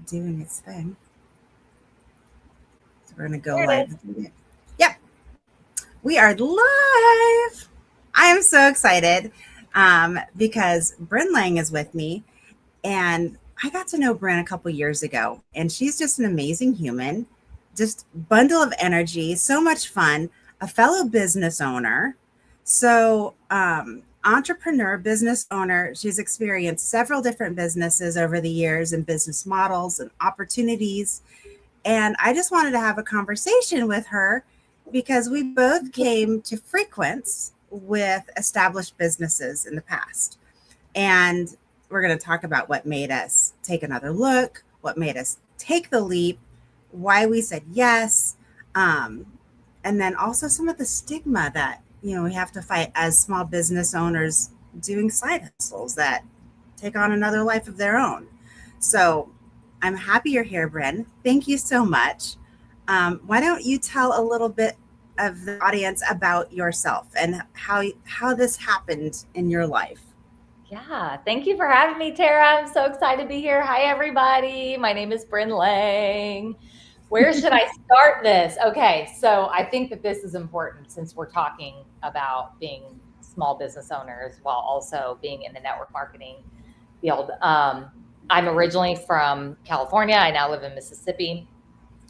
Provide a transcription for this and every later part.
doing its thing. So we're going to go There live. it is. Yep. We are live. I am so excited because Brynn Lang is with me. And I got to know Brynn a couple years ago. And she's just an amazing human, just bundle of energy, so much fun, a fellow business owner. So, entrepreneur, business owner. She's experienced several different businesses over the years and business models and opportunities. And I just wanted to have a conversation with her because we both came to Frequence with established businesses in the past. And we're going to talk about what made us take another look, what made us take the leap, why we said yes, and then also some of the stigma that we have to fight as small business owners doing side hustles that take on another life of their own. So I'm happy you're here, Brynn. Thank you so much. Why don't you tell a little bit of the audience about yourself and how this happened in your life? Yeah, thank you for having me, Tara. I'm so excited to be here. Hi, everybody. My name is Brynn Lang. Where should I start this? Okay, so I think that this is important since we're talking about being small business owners while also being in the network marketing field. I'm originally from California. I now live in Mississippi.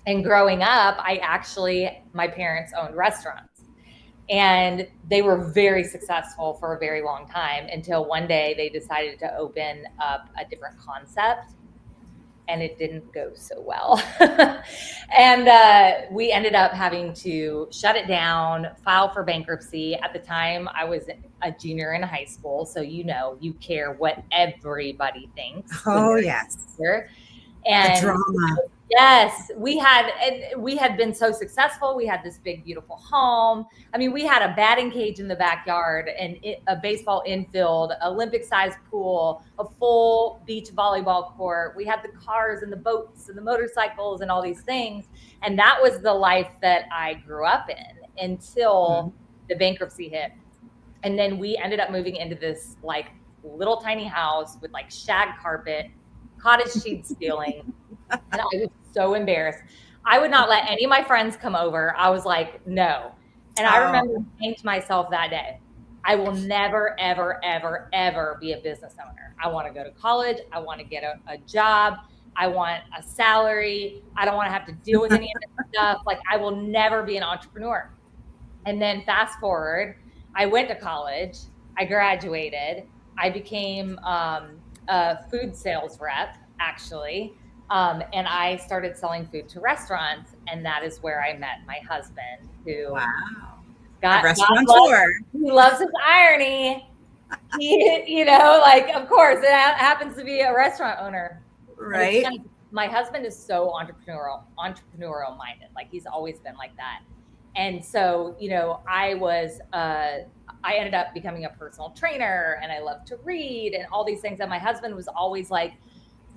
And growing up, my parents owned restaurants. And they were very successful for a very long time until one day they decided to open up a different concept, and it didn't go so well. And we ended up having to shut it down, file for bankruptcy. At the time, I was a junior in high school, so you care what everybody thinks. Oh, yes. And the drama. Yes, we had been so successful. We had this big, beautiful home. I mean, we had a batting cage in the backyard and a baseball infield, Olympic-sized pool, a full beach volleyball court. We had the cars and the boats and the motorcycles and all these things. And that was the life that I grew up in until the bankruptcy hit. And then we ended up moving into this like little tiny house with like shag carpet, cottage cheese ceiling. And I was so embarrassed. I would not let any of my friends come over. I was like, no. And I remember saying to myself that day, I will never, ever, ever, ever be a business owner. I want to go to college. I want to get a job. I want a salary. I don't want to have to deal with any of this stuff. Like, I will never be an entrepreneur. And then fast forward, I went to college. I graduated. I became a food sales rep, actually. And I started selling food to restaurants, and that is where I met my husband, who got restaurateur. He loves his irony. He, of course, it happens to be a restaurant owner, right? My husband is so entrepreneurial minded. Like, he's always been like that. And so, I ended up becoming a personal trainer, and I love to read and all these things. And my husband was always like,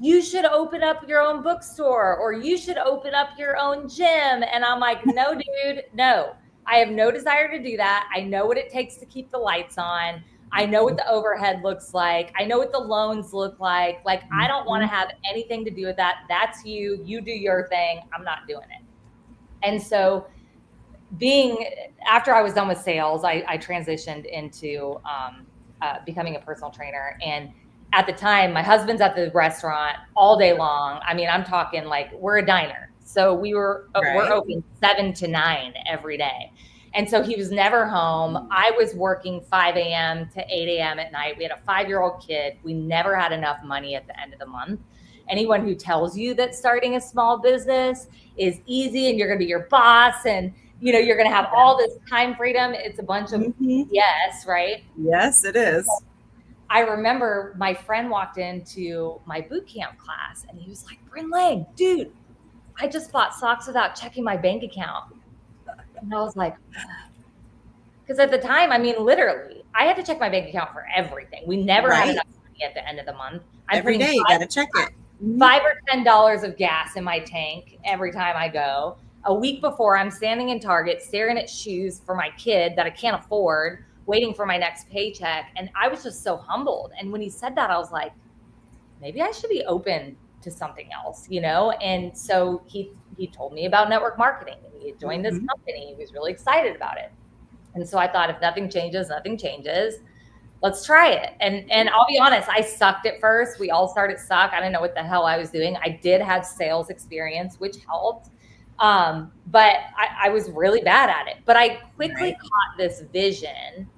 you should open up your own bookstore, or you should open up your own gym. And I'm like, no, dude, no, I have no desire to do that. I know what it takes to keep the lights on. I know what the overhead looks like. I know what the loans look like. Like, I don't want to have anything to do with that. That's you do your thing. I'm not doing it. And so after I was done with sales, I transitioned into becoming a personal trainer. And at the time, my husband's at the restaurant all day long. I mean, I'm talking like, we're a diner. So we're open 7 to 9 every day. And so he was never home. I was working 5 a.m. to 8 a.m. at night. We had a 5-year-old kid. We never had enough money at the end of the month. Anyone who tells you that starting a small business is easy and you're going to be your boss and you're going to have all this time freedom, it's a bunch of yes, right? Yes, it is. I remember my friend walked into my boot camp class and he was like, Brynn Lang, dude, I just bought socks without checking my bank account. And I was like, because at the time, I mean, literally, I had to check my bank account for everything. We never had enough money at the end of the month. Every day you got to check it. $5 or $10 of gas in my tank every time I go. A week before, I'm standing in Target staring at shoes for my kid that I can't afford, waiting for my next paycheck. And I was just so humbled. And when he said that, I was like, maybe I should be open to something else, you know? And so he told me about network marketing, and he had joined this Mm-hmm. company. He was really excited about it. And so I thought, if nothing changes, nothing changes. Let's try it. And I'll be honest, I sucked at first. We all started suck. I didn't know what the hell I was doing. I did have sales experience, which helped. But I was really bad at it. But I quickly Right. caught this vision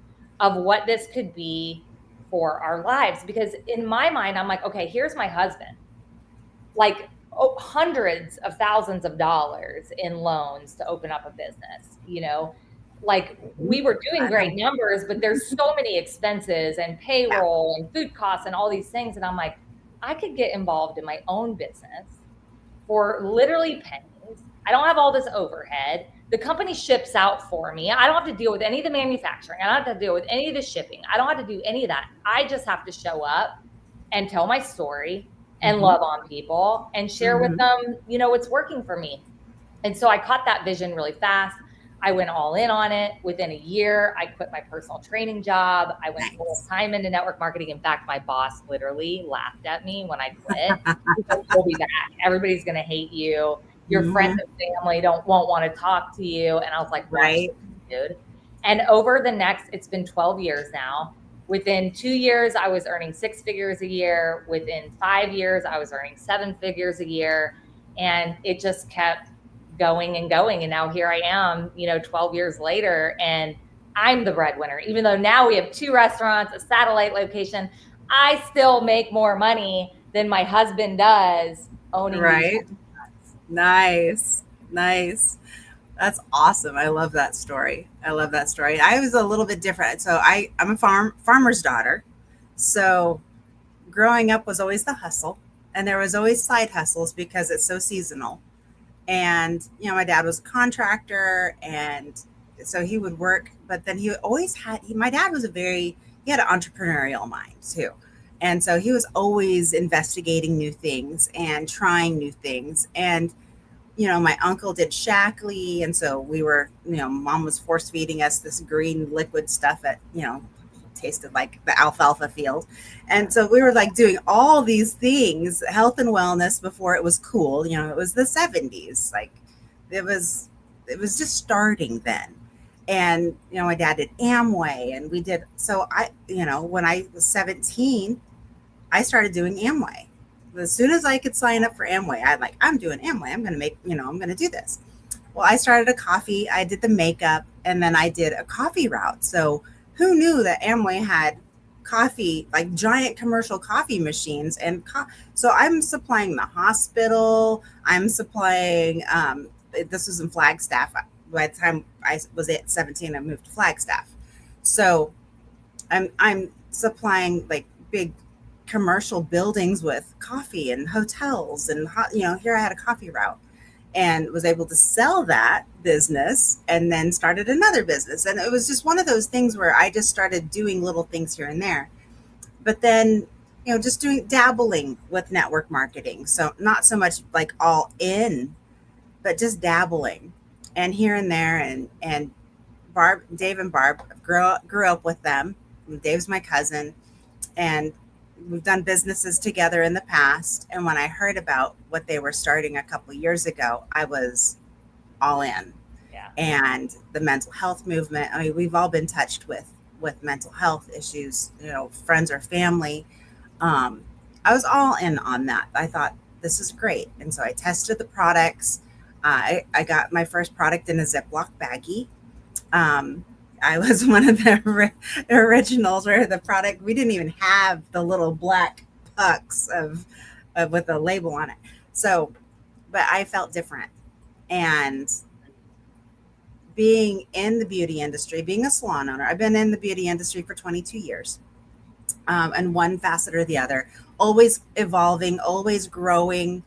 of what this could be for our lives. Because in my mind, I'm like, okay, here's my husband. Like, hundreds of thousands of dollars in loans to open up a business, you know? Like, we were doing I know. great numbers, but there's so many expenses and Yeah. payroll and food costs and all these things. And I'm like, I could get involved in my own business for literally pennies. I don't have all this overhead. The company ships out for me. I don't have to deal with any of the manufacturing. I don't have to deal with any of the shipping. I don't have to do any of that. I just have to show up and tell my story and Mm-hmm. love on people and share with Mm-hmm. them, you know, what's working for me. And so I caught that vision really fast. I went all in on it. Within a year, I quit my personal training job. I went full Nice. time into network marketing. In fact, my boss literally laughed at me when I quit. He said, "You'll be back. Everybody's going to hate you. Your friends Mm-hmm. and family won't want to talk to you." And I was like, "Watch, Right. dude." And over the next, it's been 12 years now. Within 2 years, I was earning 6 figures a year. Within 5 years, I was earning 7 figures a year. And it just kept going and going. And now here I am, you know, 12 years later, and I'm the breadwinner. Even though now we have 2 restaurants, a satellite location, I still make more money than my husband does owning these Right. restaurants. Nice. Nice. That's awesome. I love that story. I love that story. I was a little bit different. So I'm a farmer's daughter. So growing up was always the hustle, and there was always side hustles because it's so seasonal. And my dad was a contractor, and so he would work, but then he always my dad was he had an entrepreneurial mind too. And so he was always investigating new things and trying new things. And my uncle did Shackley, and so we were, mom was force feeding us this green liquid stuff that, tasted like the alfalfa field. And so we were like doing all these things, health and wellness, before it was cool. It was the 70s. Like it was just starting then. And, my dad did Amway, and we did, so when I was 17, I started doing Amway. As soon as I could sign up for Amway, I'm doing Amway. I'm going to I'm going to do this. Well, I started I did the makeup, and then I did a coffee route. So who knew that Amway had coffee, like giant commercial coffee machines? And so I'm supplying the hospital. I'm supplying, this was in Flagstaff. By the time I was at 17, I moved to Flagstaff. So I'm supplying like big commercial buildings with coffee and hotels, and here I had a coffee route and was able to sell that business, and then started another business. And it was just one of those things where I just started doing little things here and there. But then, just dabbling with network marketing. So not so much like all in, but just dabbling and here and there. And Dave and Barb, grew up with them. Dave's my cousin, and we've done businesses together in the past. And when I heard about what they were starting a couple of years ago, I was all in. Yeah. And the mental health movement, I mean, we've all been touched with mental health issues, friends or family. I was all in on that. I thought, this is great. And so I tested the products. I got my first product in a Ziploc baggie. I was one of the originals where the product, we didn't even have the little black pucks of with a label on it. So, but I felt different. And being in the beauty industry, being a salon owner, I've been in the beauty industry for 22 years, and one facet or the other, always evolving, always growing,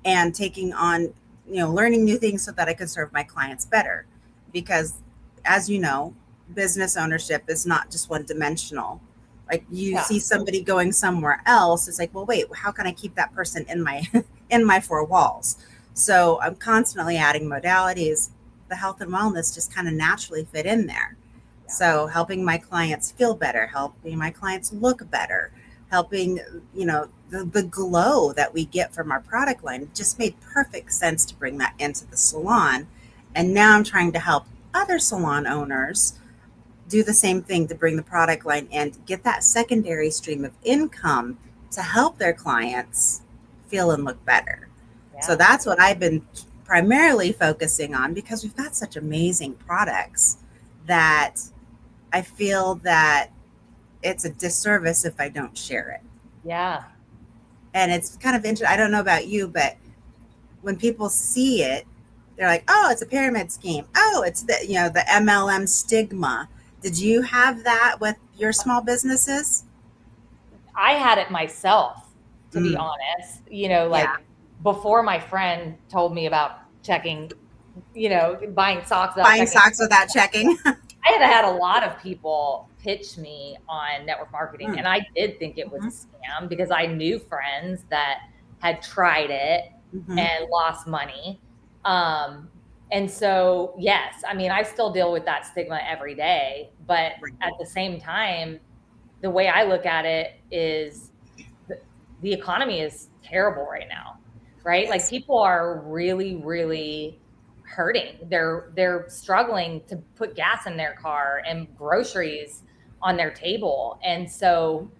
and taking on, learning new things so that I could serve my clients better. Because, as you know, business ownership is not just one dimensional. Like you see somebody going somewhere else, it's like, well, wait, how can I keep that person in my in my four walls? So I'm constantly adding modalities. The health and wellness just kind of naturally fit in there. Yeah. So helping my clients feel better, helping my clients look better, helping, the glow that we get from our product line. It just made perfect sense to bring that into the salon. And now I'm trying to help other salon owners do the same thing, to bring the product line and get that secondary stream of income to help their clients feel and look better. So Yeah. that's what I've been primarily focusing on, because we've got such amazing products that I feel that it's a disservice if I don't share it. Yeah. And it's kind of interesting. I don't know about you, but when people see it, they're like, "Oh, it's a pyramid scheme. Oh, it's the MLM stigma." Did you have that with your small businesses? I had it myself, to be Mm, honest. yeah, Like before my friend told me about checking, buying socks without buying checking. socks without checking. I had a lot of people pitch me on network marketing, Mm, and I did think it was a mhm, scam because I knew friends that had tried it mhm. and lost money. Um, and so, yes, I mean, I still deal with that stigma every day, but at Right. the same time, the way I look at it is the, the economy is terrible right now, right? Like Yes. people are really, really hurting. They're struggling to put gas in their car and groceries on their table. And so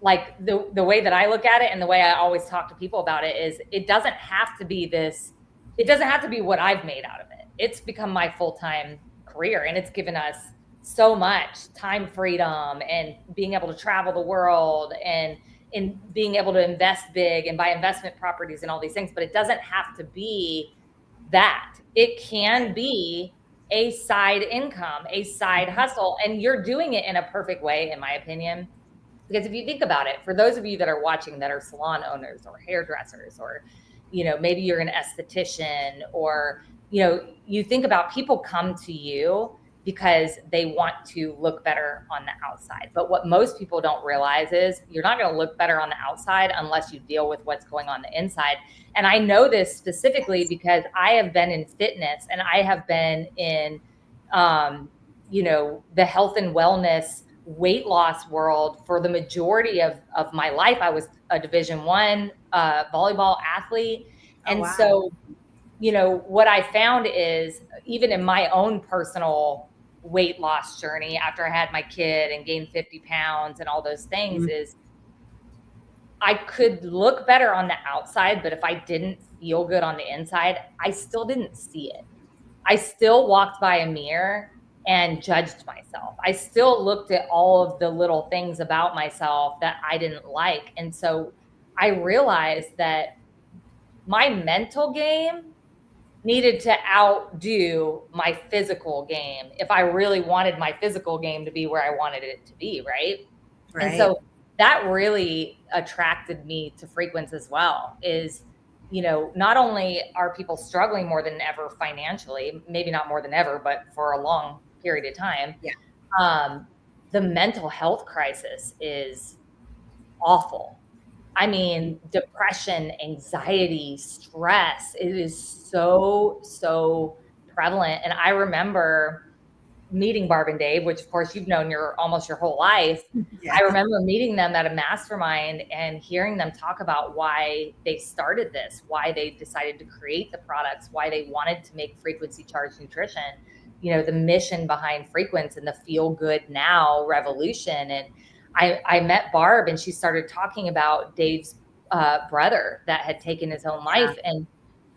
like the way that I look at it and the way I always talk to people about it is it doesn't have to be this, it doesn't have to be what I've made out of it. It's become my full-time career and it's given us so much time freedom and being able to travel the world and in being able to invest big and buy investment properties and all these things. But it doesn't have to be that. It can Right. be a side income, a side Mhm. hustle, and you're doing it in a perfect way, in my opinion, because if you think about it, for those of you that are watching that are salon owners or hairdressers, or, maybe you're an esthetician, or, you think about people come to you because they want to look better on the outside. But what most people don't realize is you're not going to look better on the outside unless you deal with what's going on the inside. And I know this specifically Yes. because I have been in fitness and I have been in, the health and wellness weight loss world for the majority of my life. I was a Division 1 volleyball athlete. Oh, And wow. so, what I found is even in my own personal weight loss journey after I had my kid and gained 50 pounds and all those things Mm, is I could look better on the outside, but if I didn't feel good on the inside, I still didn't see it. I still walked by a mirror and judged myself. I still looked at all of the little things about myself that I didn't like. And so I realized that my mental game needed to outdo my physical game if I really wanted my physical game to be where I wanted it to be, right? And right. so that really attracted me to Frequence as well, is, not only are people struggling more than ever financially, maybe not more than ever, but for a long period of time, Yeah. um, the mental health crisis is awful. I mean, depression, anxiety, stress, it is so, so prevalent. And I remember meeting Barb and Dave, which of course you've known your almost your whole life. I Yeah. remember meeting them at a mastermind and hearing them talk about why they started this, why they decided to create the products, why they wanted to make frequency charged nutrition, the mission behind Frequence and the feel good now revolution. And I met Barb and she started talking about Dave's brother that had taken his own Yeah. life. And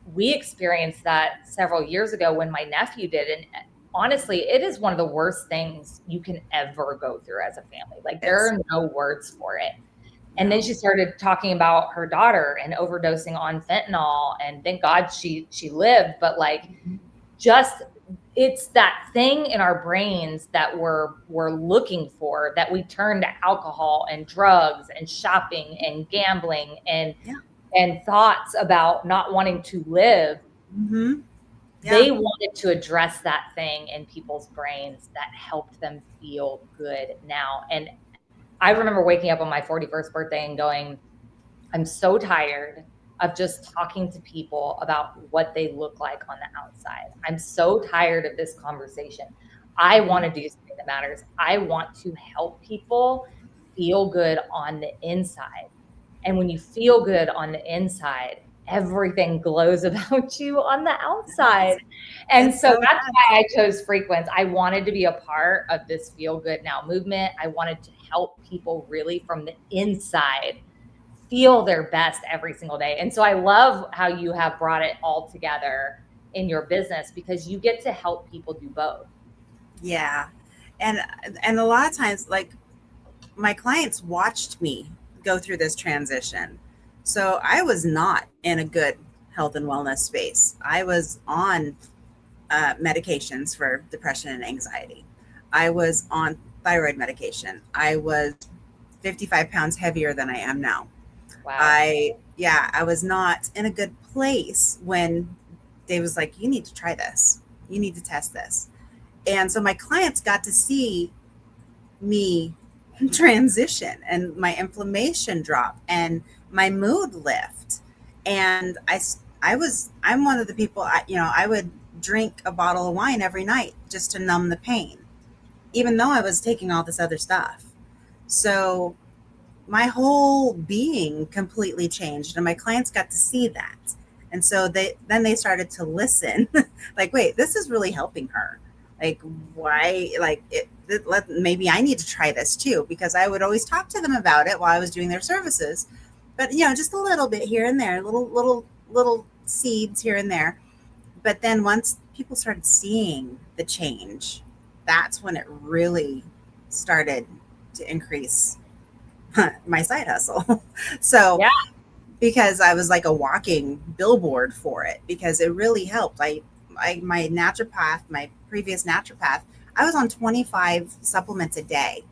we experienced that several years ago when my nephew did. And honestly, it is one of the worst things you can ever go through as a family. Like there It's are no words for it. And then no. she started talking about her daughter and overdosing on fentanyl. And thank God she lived. But like Mhm. just it's that thing in our brains that we're looking for, that we turn to alcohol and drugs and shopping and gambling Yeah. and thoughts about not wanting to live. Hmm. Yeah. They wanted to address that thing in people's brains that helped them feel good now. And I remember waking up on my 41st birthday and going, I'm so tired of just talking to people about what they look like on the outside. I'm so tired of this conversation. I want Mhm. to do something that matters. I want to help people feel good on the inside. And when you feel good on the inside, everything glows about you on the outside. And It's so so that's why I chose Frequence. I wanted to be a part of this Feel Good Now movement. I wanted to help people really from the inside feel their best every single day. And so I love how you have brought it all together in your business, because you get to help people do both. yeah. And a lot of times, like, my clients watched me go through this transition. So I was not in a good health and wellness space. I was on medications for depression and anxiety. I was on thyroid medication. I was 55 pounds heavier than I am now. Wow. I was not in a good place when Dave was like, you need to try this. You need to test this. And so my clients got to see me transition and my inflammation drop and my mood lift. And I'm one of the people, I would drink a bottle of wine every night just to numb the pain, even though I was taking all this other stuff. So my whole being completely changed, and my clients got to see that. And so they started to listen. Like, wait, this is really helping her. Like, why? Like, maybe I need to try this too, because I would always talk to them about it while I was doing their services, but just a little bit here and there, little seeds here and there. But then once people started seeing the change, that's when it really started to increase my side hustle. So Yeah. because I was like a walking billboard for it, because it really helped. My naturopath, my previous naturopath, I was on 25 supplements a day,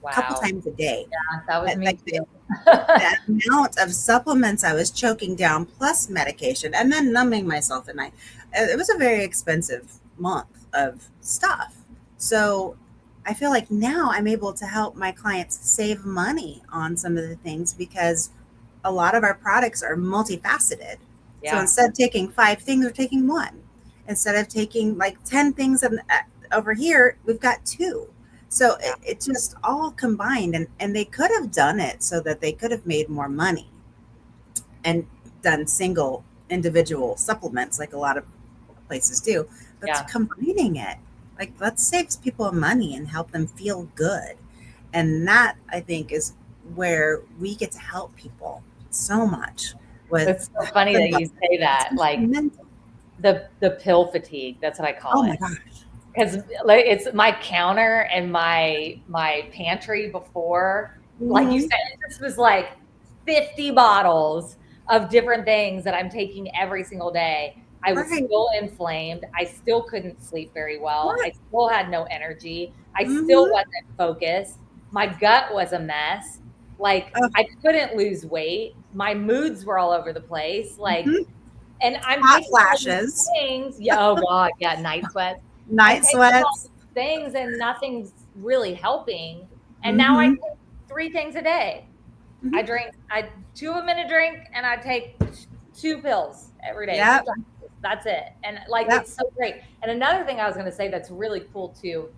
a couple Wow. times a day. Yeah, that was me Like too. the amount of supplements I was choking down, plus medication, and then numbing myself at night. It was a very expensive month of stuff. So I feel like now I'm able to help my clients save money on some of the things, because a lot of our products are multifaceted. So Yeah. instead of taking 5 things, we're taking one. Instead of taking like 10 things over here, we've got two. So Yeah. it just all combined, and they could have done it so that they could have made more money and done single individual supplements like a lot of places do. But Yeah. combining it, like, let's save people money and help them feel good. And that, I think, is where we get to help people so much with It's so funny the that you wellness. say It's that. just Like mental. the pill fatigue, that's what I call Oh my it. gosh. Because like it's my counter and my pantry before, like you Mhm. said, it just was like 50 bottles of different things that I'm taking every single day. I was Right. still inflamed. I still couldn't sleep very well. I Right. still had no energy. I still Mhm. wasn't focused. My gut was a mess. Like Oh, I couldn't lose weight. My moods were all over the place. Like, mhm. and I'm Hot taking all these flashes, things. Yeah, oh God, yeah, night sweats. I'm night taking all sweats. these things and nothing's really helping. And now I Mhm. take 3 things a day. Mhm. I 2 of them in a drink, and I take 2 pills every day, 2 Yep. capsules. That's it. And like, Yep. it's so great. And another thing I was going to say that's really cool too,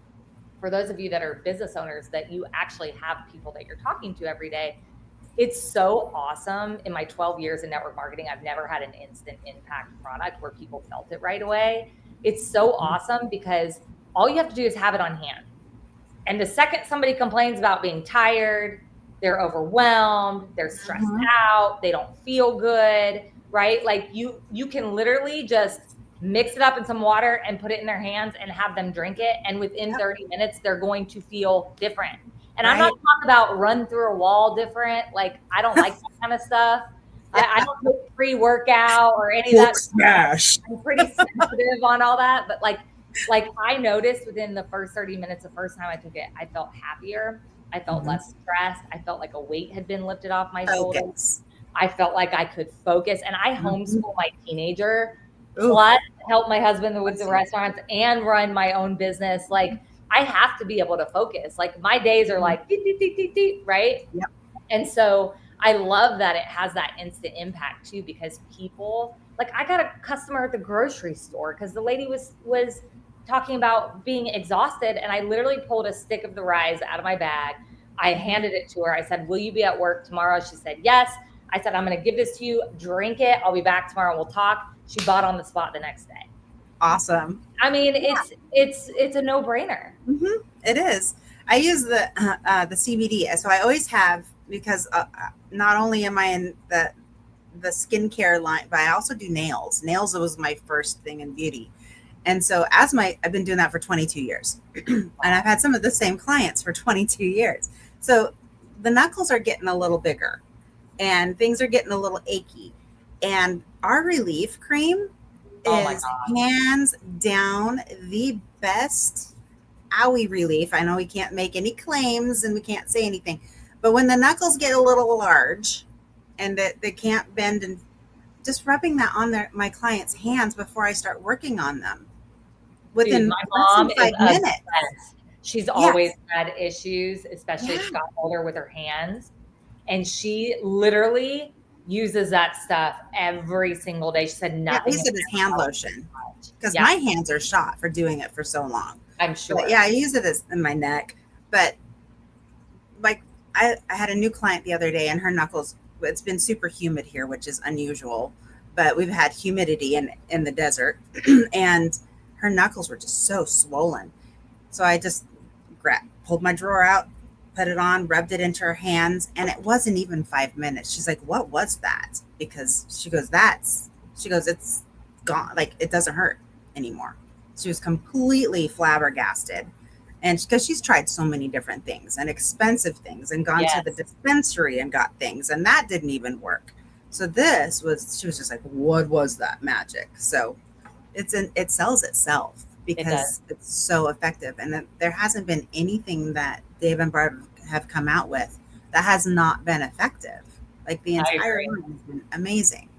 for those of you that are business owners, that you actually have people that you're talking to every day. It's so awesome. In my 12 years in network marketing, I've never had an instant impact product where people felt it right away. It's so awesome because all you have to do is have it on hand. And the second somebody complains about being tired, they're overwhelmed, they're stressed Mhm. out, they don't feel good, right? Like you can literally just mix it up in some water and put it in their hands and have them drink it, and within Yep. 30 minutes they're going to feel different. And I'm not Right. talking about run through a wall different. Like, I don't like that kind of stuff. I Yeah. don't take pre-workout or any of that Hulk stuff. smash. I'm pretty sensitive on all that, but like I noticed within the first 30 minutes, the first time I took it, I felt happier. I felt Mhm. less stressed. I felt like a weight had been lifted off my shoulders. Focus. I felt like I could focus. And I Mhm. homeschool my teenager, Ooh. plus help my husband with Bless the you. restaurants and run my own business. Like, I have to be able to focus. Like, my days are Mhm. like, deep, deep, deep, deep, deep, right? Yep. And so I love that it has that instant impact too, because people, like, I got a customer at the grocery store because the lady was talking about being exhausted, and I literally pulled a stick of the rise out of my bag. I Mhm. handed it to her. I said, "Will you be at work tomorrow?" She said, "Yes." I said, I'm going to give this to you, drink it. I'll be back tomorrow. We'll talk. She bought on the spot the next day. Awesome. I mean, it's a no brainer. Mm-hmm. It is. I use the CBD. So I always have, because not only am I in the skincare line, but I also do nails. Nails was my first thing in beauty. And so I've been doing that for 22 years and I've had some of the same clients for 22 years. So the knuckles are getting a little bigger and things are getting a little achy. And our relief cream is hands down the best owie relief. I know we can't make any claims and we can't say anything, but when the knuckles get a little large and that they can't bend, and just rubbing that on my clients' hands before I start working on them within my mom less than 5 minutes. Obsessed. She's always had issues, especially as she got older, with her hands. And she literally uses that stuff every single day. She said nothing. I use it as hand lotion because my hands are shot for doing it for so long. I'm sure. But I use it as in my neck. But like I had a new client the other day and her knuckles, it's been super humid here, which is unusual, but we've had humidity in the desert and her knuckles were just so swollen. So I just pulled my drawer out, put it on, rubbed it into her hands, and it wasn't even 5 minutes. She's like, what was that? Because she goes, it's gone. Like, it doesn't hurt anymore. She was completely flabbergasted. And because she's tried so many different things and expensive things and gone to the dispensary and got things, and that didn't even work. So she was just like, what was that magic? So it sells itself because it's so effective. And there hasn't been anything that Dave and Barb have come out with that has not been effective. Like the entire line has been amazing.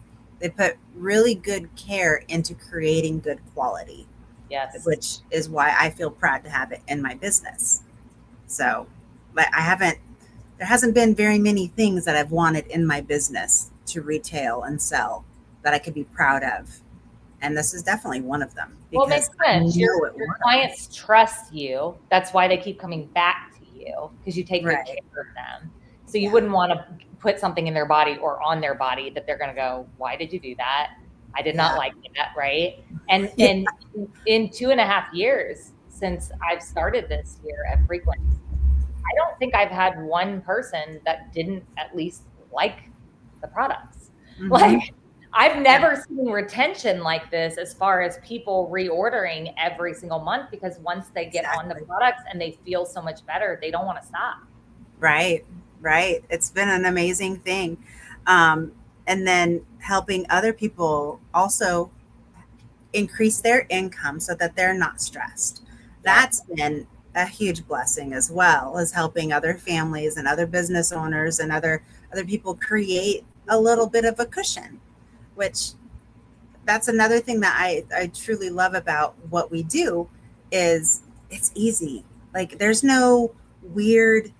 They put really good care into creating good quality. Yes. Which is why I feel proud to have it in my business. So, but there hasn't been very many things that I've wanted in my business to retail and sell that I could be proud of. And this is definitely one of them. Well, it makes sense. Your clients trust you. That's why they keep coming back to you, because you take good care of them. So you wouldn't want to put something in their body or on their body that they're going to go, why did you do that? I did not like that, right? And in 2.5 years since I've started this here at Frequence, I don't think I've had one person that didn't at least like the products. Mm-hmm. Like, I've never seen retention like this as far as people reordering every single month, because once they get on the products and they feel so much better, they don't want to stop. Right. It's been an amazing thing. And then helping other people also increase their income so that they're not stressed. That's been a huge blessing, as well as helping other families and other business owners and other people create a little bit of a cushion, which that's another thing that I truly love about what we do is it's easy. Like, there's no weird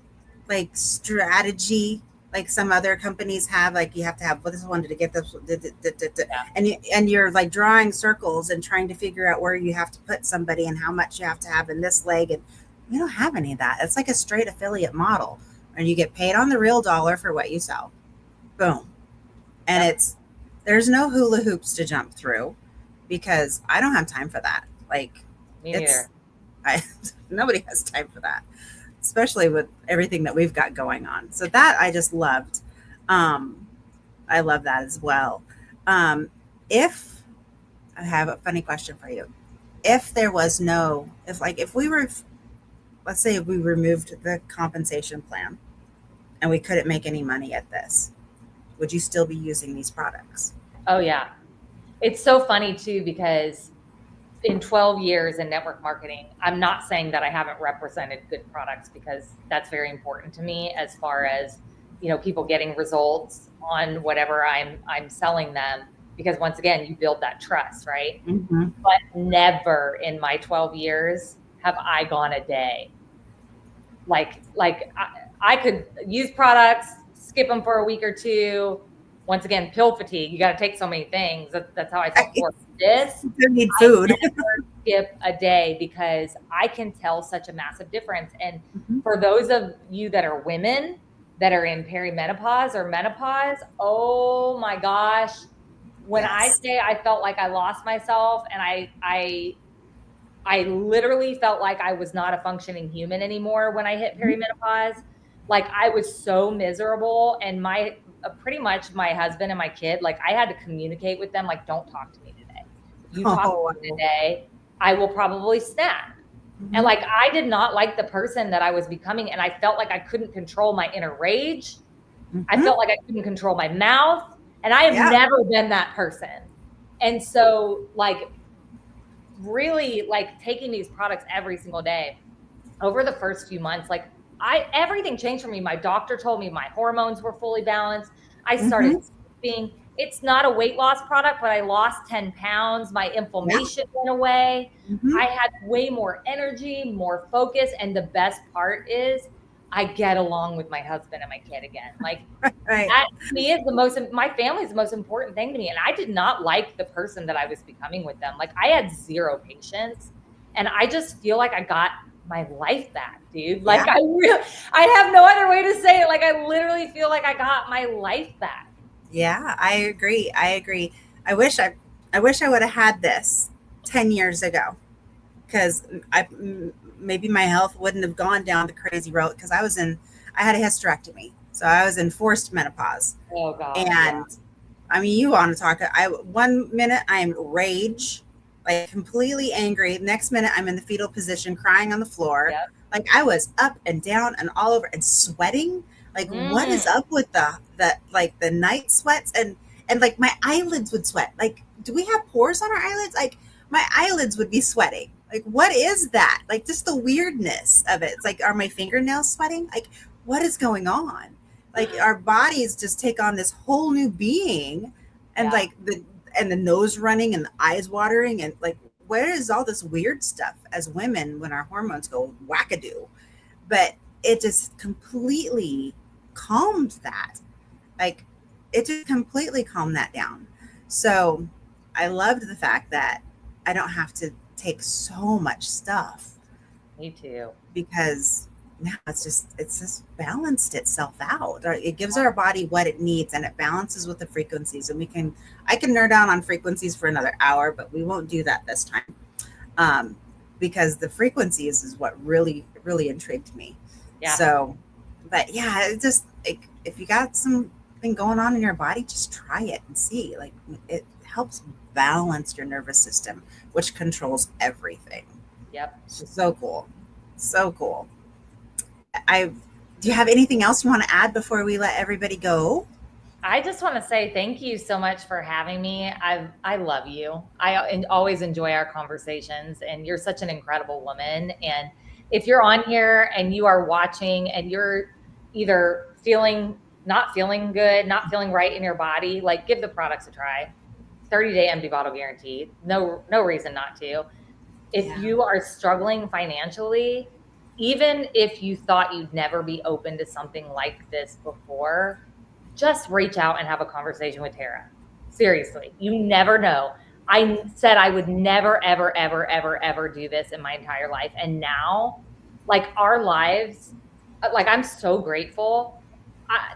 like strategy like some other companies have. Like, you have to have this one to get this, and you're like drawing circles and trying to figure out where you have to put somebody and how much you have to have in this leg. And we don't have any of that. It's like a straight affiliate model, and you get paid on the real dollar for what you sell. Boom. And there's no hula hoops to jump through, because I don't have time for that. Like, me neither. Nobody has time for that, especially with everything that we've got going on. So that I just loved. I love that as well. If I have a funny question for you, if we were, let's say we removed the compensation plan and we couldn't make any money at this, would you still be using these products? Oh yeah. It's so funny too, because in 12 years in network marketing, I'm not saying that I haven't represented good products, because that's very important to me as far as, people getting results on whatever I'm selling them, because once again, you build that trust, right? Mm-hmm. But never in my 12 years have I gone a day. Like I could use products, skip them for a week or two. Once again, pill fatigue. You got to take so many things. That's how I felt for this. You need food. I never skip a day, because I can tell such a massive difference. And for those of you that are women that are in perimenopause or menopause, oh my gosh. When I Yes. say I felt like I lost myself, and I literally felt like I was not a functioning human anymore when I hit perimenopause. Like I was so miserable, and my pretty much my husband and my kid, like I had to communicate with them, like, don't talk to me today. If you talk to me Oh, today, I will probably snap. And like I did not like the person that I was becoming, and I felt like I couldn't control my inner rage. I felt like I couldn't control my mouth, and I have yeah. never been that person. And so like really like taking these products every single day over the first few months, like everything changed for me. My doctor told me my hormones were fully balanced. I started sleeping. It's not a weight loss product, but I lost 10 pounds. My Yeah. inflammation went away. Mhm. I had way more energy, more focus. And the best part is I get along with my husband and my kid again. Like Right. that to me is my family is the most important thing to me. And I did not like the person that I was becoming with them. Like I had zero patience, and I just feel like I got my life back, dude. Like Yeah. I have no other way to say it. Like I literally feel like I got my life back. Yeah, I agree. I agree. I wish I wish I would have had this 10 years ago, because maybe my health wouldn't have gone down the crazy road, because I had a hysterectomy. So I was in forced menopause. Oh gosh, yeah. And I mean, you want to talk, one minute I'm rage, like completely angry. Next minute I'm in the fetal position crying on the floor. Yep. Like I was up and down and all over and sweating. Like what is up with the night sweats, and like my eyelids would sweat. Like, do we have pores on our eyelids? Like my eyelids would be sweating. Like what is that? Like just the weirdness of it. It's like, are my fingernails sweating? Like what is going on? Like our bodies just take on this whole new being, and Yeah. like the nose running and the eyes watering, and like where is all this weird stuff as women when our hormones go wackadoo? But it just completely calmed that. Like it just completely calmed that down. So I loved the fact that I don't have to take so much stuff, Me too. because now it's just balanced itself out. It gives our body what it needs, and it balances with the frequencies. And I can nerd out on frequencies for another hour, but we won't do that this time, because the frequencies is what really really intrigued me. Yeah. So, but yeah, it just like, if you got something going on in your body, just try it and see. Like it helps balance your nervous system, which controls everything. Yep. So cool. So cool. I Do you have anything else you want to add before we let everybody go? I just want to say thank you so much for having me. I love you. I always enjoy our conversations, and you're such an incredible woman. And if you're on here and you are watching and you're either not feeling good, not feeling right in your body, like give the products a try. 30-day empty bottle guaranteed. No reason not to. If Yeah. you are struggling financially, even if you thought you'd never be open to something like this before, just reach out and have a conversation with Tara. Seriously, you never know. I said I would never, ever, ever, ever, ever do this in my entire life. And now, like our lives, like I'm so grateful.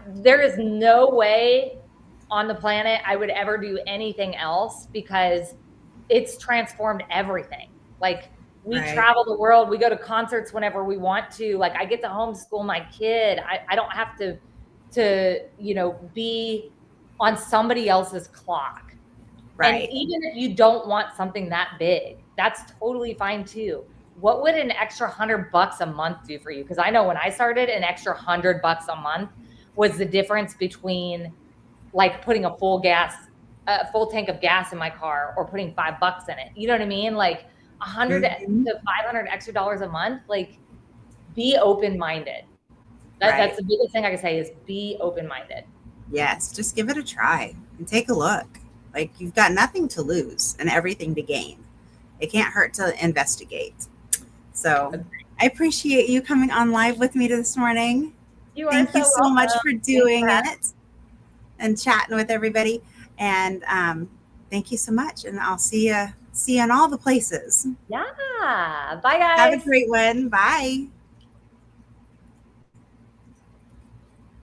There is no way on the planet I would ever do anything else, because it's transformed everything. Like we Right. travel the world, we go to concerts whenever we want to. Like I get to homeschool my kid. I don't have to be on somebody else's clock. Right. And even if you don't want something that big, that's totally fine too. What would an extra $100 a month do for you? Because I know when I started, an extra $100 a month was the difference between like putting a full tank of gas in my car or putting $5 in it. You know what I mean? Like 100 to 500 extra dollars a month. Like be open-minded. That's the biggest thing I can say is be open-minded. Yes, just give it a try and take a look. Like you've got nothing to lose and everything to gain. It can't hurt to investigate. So I appreciate you coming on live with me this morning. Thank you so much for doing it and chatting with everybody. And thank you so much. And I'll see you in all the places. Yeah. Bye, guys. Have a great one. Bye.